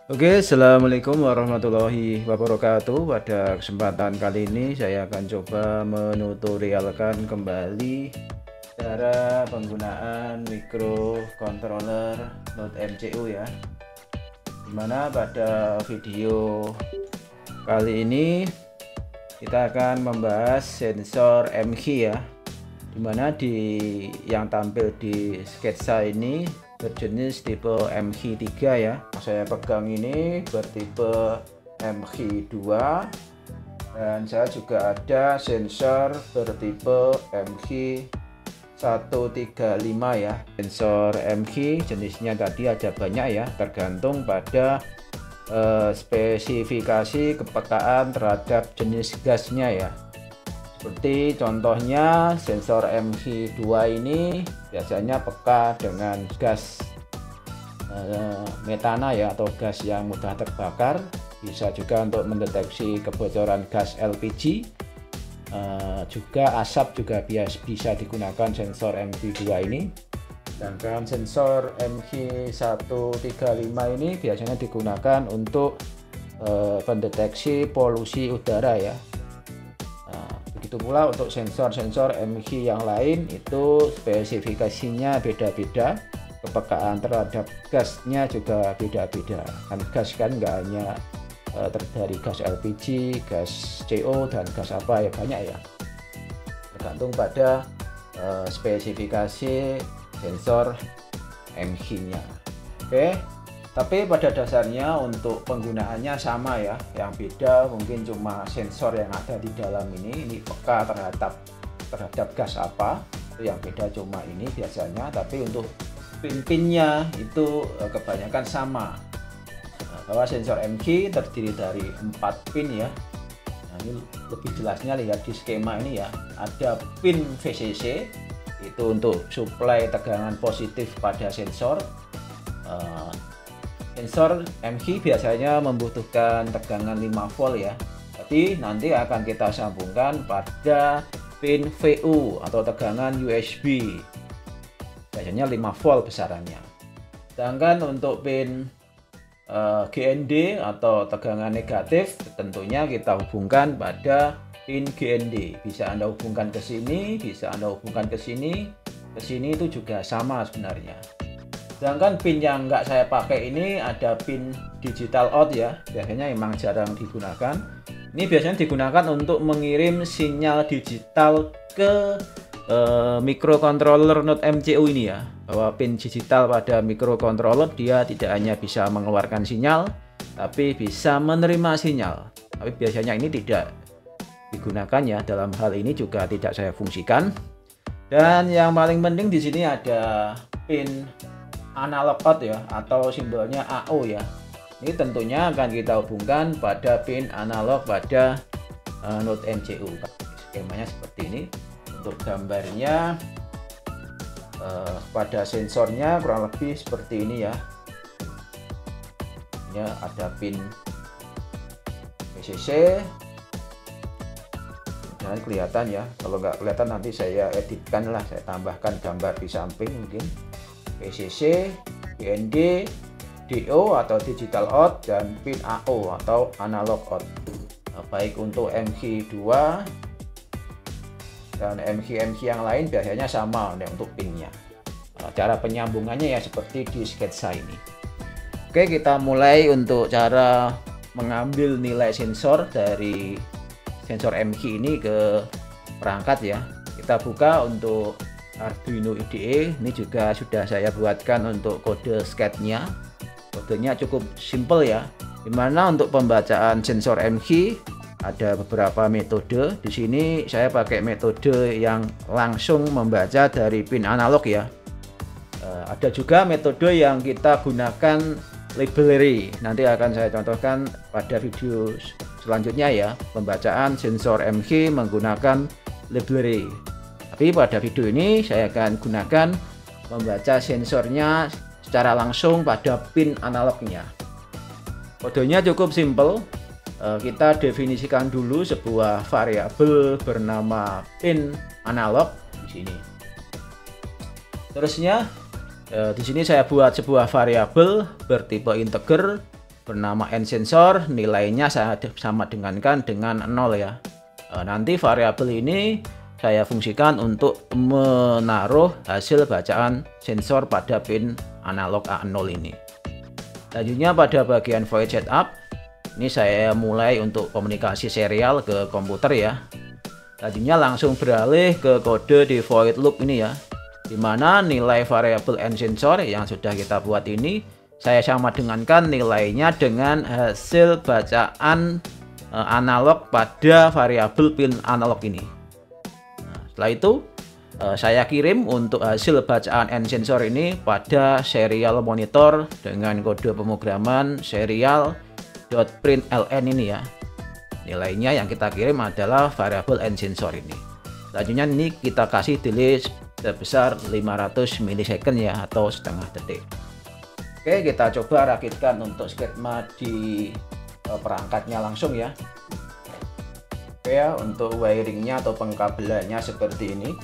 Oke, assalamualaikum warahmatullahi wabarakatuh. Pada kesempatan kali ini saya akan coba menutorialkan kembali cara penggunaan microcontroller Node MCU ya. Dimana pada video kali ini kita akan membahas sensor MHI ya. Dimana yang tampil di sketsa ini berjenis tipe MHI 3 ya. Saya pegang ini bertipe MHI 2, dan saya juga ada sensor bertipe MHI 135 ya. Sensor MHI jenisnya tadi ada banyak ya, tergantung pada spesifikasi kepekaan terhadap jenis gasnya ya. Seperti contohnya sensor MHI 2 ini biasanya peka dengan gas metana ya, atau gas yang mudah terbakar. Bisa juga untuk mendeteksi kebocoran gas LPG. Juga asap juga bisa digunakan sensor MHI 2 ini. Sedangkan sensor MHI 135 ini biasanya digunakan untuk pendeteksi polusi udara ya. Begitu pula untuk sensor-sensor MHI yang lain, itu spesifikasinya beda-beda, kepekaan terhadap gasnya juga beda-beda. Kan gas kan nggak hanya terdiri gas LPG, gas CO, dan gas apa ya, banyak ya. Tergantung pada spesifikasi sensor MHI-nya. Oke. Tapi pada dasarnya untuk penggunaannya sama ya. Yang beda mungkin cuma sensor yang ada di dalam ini peka terhadap gas apa, itu yang beda cuma ini biasanya. Tapi untuk pin-pinnya itu kebanyakan sama. Bahwa sensor MHI terdiri dari 4 pin ya. Nah, ini lebih jelasnya lihat di skema ini ya. Ada pin VCC, itu untuk suplai tegangan positif pada sensor. Sensor MHI biasanya membutuhkan tegangan 5 volt ya. Jadi nanti akan kita sambungkan pada pin VU atau tegangan USB. Biasanya 5 volt besarannya. Sedangkan untuk pin GND atau tegangan negatif tentunya kita hubungkan pada pin GND. Bisa Anda hubungkan ke sini, bisa Anda hubungkan ke sini. Ke sini itu juga sama sebenarnya. Sedangkan pin yang nggak saya pakai ini ada pin digital out ya, biasanya emang jarang digunakan. Ini biasanya digunakan untuk mengirim sinyal digital ke microcontroller Node MCU ini ya. Bahwa pin digital pada microcontroller dia tidak hanya bisa mengeluarkan sinyal, tapi bisa menerima sinyal. Tapi biasanya ini tidak digunakan ya, dalam hal ini juga tidak saya fungsikan. Dan yang paling penting di sini ada pin analog out ya, atau simbolnya AO ya. Ini tentunya akan kita hubungkan pada pin analog pada Node MCU. Skemanya seperti ini. Untuk gambarnya pada sensornya kurang lebih seperti ini ya. Ini ada pin VCC. Jangan kelihatan ya. Kalau nggak kelihatan nanti saya editkan lah, saya tambahkan gambar di samping mungkin. VCC, GND, DO atau digital out, dan pin AO atau analog out. Baik untuk MHI 2 dan MHI yang lain biasanya sama untuk pinnya. Cara penyambungannya ya seperti di sketsa ini. Oke, kita mulai untuk cara mengambil nilai sensor dari sensor MHI ini ke perangkat ya. Kita buka untuk Arduino IDE. Ini juga sudah saya buatkan untuk kode sketnya. Kodenya cukup simple ya. Dimana untuk pembacaan sensor MHI ada beberapa metode. Di sini saya pakai metode yang langsung membaca dari pin analog ya. Ada juga metode yang kita gunakan library. Nanti akan saya contohkan pada video selanjutnya ya. Pembacaan sensor MHI menggunakan library. Tapi pada video ini saya akan gunakan membaca sensornya secara langsung pada pin analognya. Kodenya cukup simple. Kita definisikan dulu sebuah variabel bernama pin analog di sini. Terusnya di sini saya buat sebuah variabel bertipe integer bernama N sensor, nilainya saya sama dengankan dengan 0 ya. Nanti variabel ini saya fungsikan untuk menaruh hasil bacaan sensor pada pin analog A0 ini. Selanjutnya pada bagian void setup, ini saya mulai untuk komunikasi serial ke komputer ya. Selanjutnya langsung beralih ke kode di void loop ini ya, dimana nilai variabel N sensor yang sudah kita buat ini saya sama dengankan nilainya dengan hasil bacaan analog pada variabel pin analog ini. Nah, setelah itu saya kirim untuk hasil bacaan N sensor ini pada serial monitor dengan kode pemrograman serial.println ini ya. Nilainya yang kita kirim adalah variabel N sensor ini. Selanjutnya ini kita kasih delay sebesar 500 milisecond ya, atau setengah detik. Oke, kita coba rakitkan untuk skema di perangkatnya langsung ya. Oke ya, untuk wiringnya atau pengkabelannya seperti ini.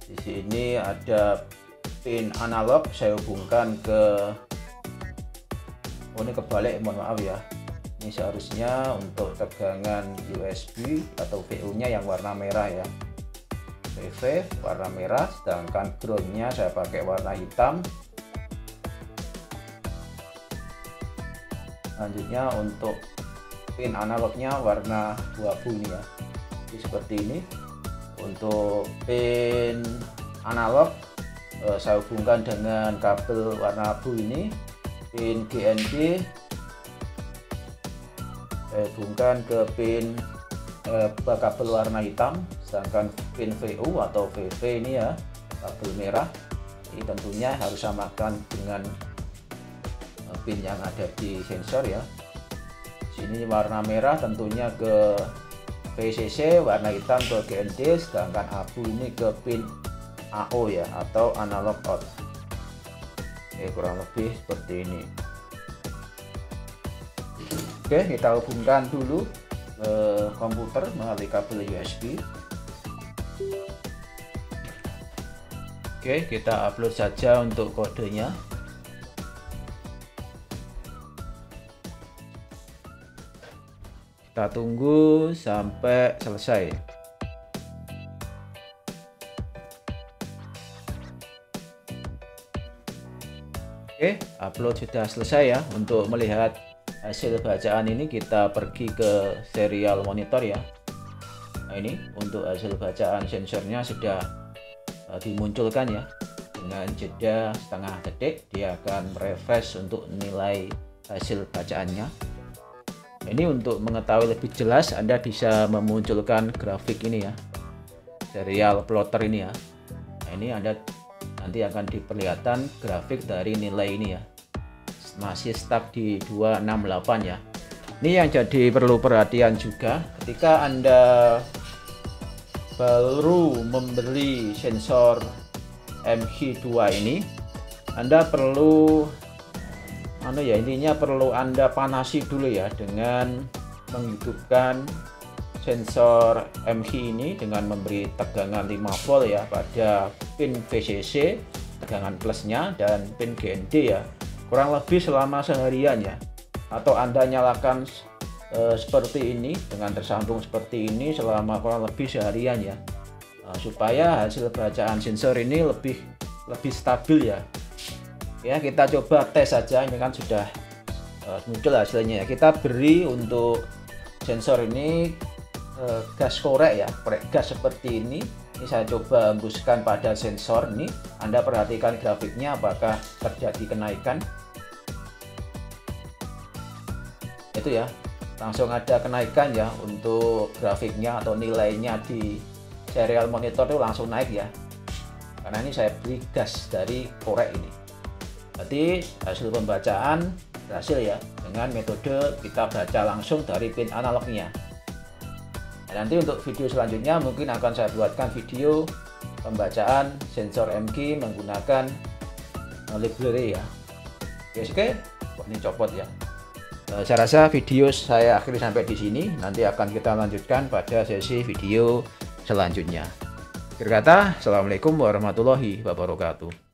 Di sini ada pin analog, saya hubungkan ke, oh ini kebalik, mohon maaf ya. Ini seharusnya untuk tegangan USB atau VO nya yang warna merah ya, VV warna merah, sedangkan groundnya saya pakai warna hitam. Selanjutnya untuk pin analognya warna abu ini ya. Jadi seperti ini. Untuk pin analog saya hubungkan dengan kabel warna abu ini. Pin GND saya hubungkan ke pin kabel warna hitam, sedangkan pin VU atau VV ini ya, kabel merah. Ini tentunya harus samakan dengan pin yang ada di sensor ya. Sini warna merah tentunya ke VCC, warna hitam ke GND, sedangkan abu ini ke pin AO ya, atau analog out. Oke, kurang lebih seperti ini. Oke, kita hubungkan dulu ke komputer melalui kabel USB. Oke, kita upload saja untuk kodenya. Kita tunggu sampai selesai. Oke, upload sudah selesai ya. Untuk melihat hasil bacaan ini kita pergi ke serial monitor ya. Nah, ini untuk hasil bacaan sensornya sudah dimunculkan ya. Dengan jeda setengah detik dia akan refresh untuk nilai hasil bacaannya. Ini untuk mengetahui lebih jelas Anda bisa memunculkan grafik ini ya, serial plotter ini ya. Nah, ini Anda nanti akan diperlihatkan grafik dari nilai ini ya, masih stuck di 268 ya. Ini yang jadi perlu perhatian juga ketika Anda baru membeli sensor MH2 ini, Anda perlu intinya perlu Anda panasi dulu ya dengan menghidupkan sensor MH ini dengan memberi tegangan 5 volt ya pada pin VCC tegangan plusnya dan pin GND ya, kurang lebih selama seharian ya, atau Anda nyalakan seperti ini dengan tersambung seperti ini selama kurang lebih seharian ya, supaya hasil bacaan sensor ini lebih stabil ya. Ya, kita coba tes saja, ini kan sudah muncul hasilnya ya. Kita beri untuk sensor ini gas korek ya, korek gas seperti ini. Ini saya coba hembuskan pada sensor ini. Anda perhatikan grafiknya apakah terjadi kenaikan. Itu ya, langsung ada kenaikan ya untuk grafiknya atau nilainya di serial monitor itu langsung naik ya. Karena ini saya beri gas dari korek ini. Berarti hasil pembacaan berhasil ya, dengan metode kita baca langsung dari pin analognya. Nah, nanti untuk video selanjutnya mungkin akan saya buatkan video pembacaan sensor MG menggunakan library ya. Oke, ini copot ya. Saya rasa video saya akhiri sampai di sini. Nanti akan kita lanjutkan pada sesi video selanjutnya. Akhir kata, assalamualaikum warahmatullahi wabarakatuh.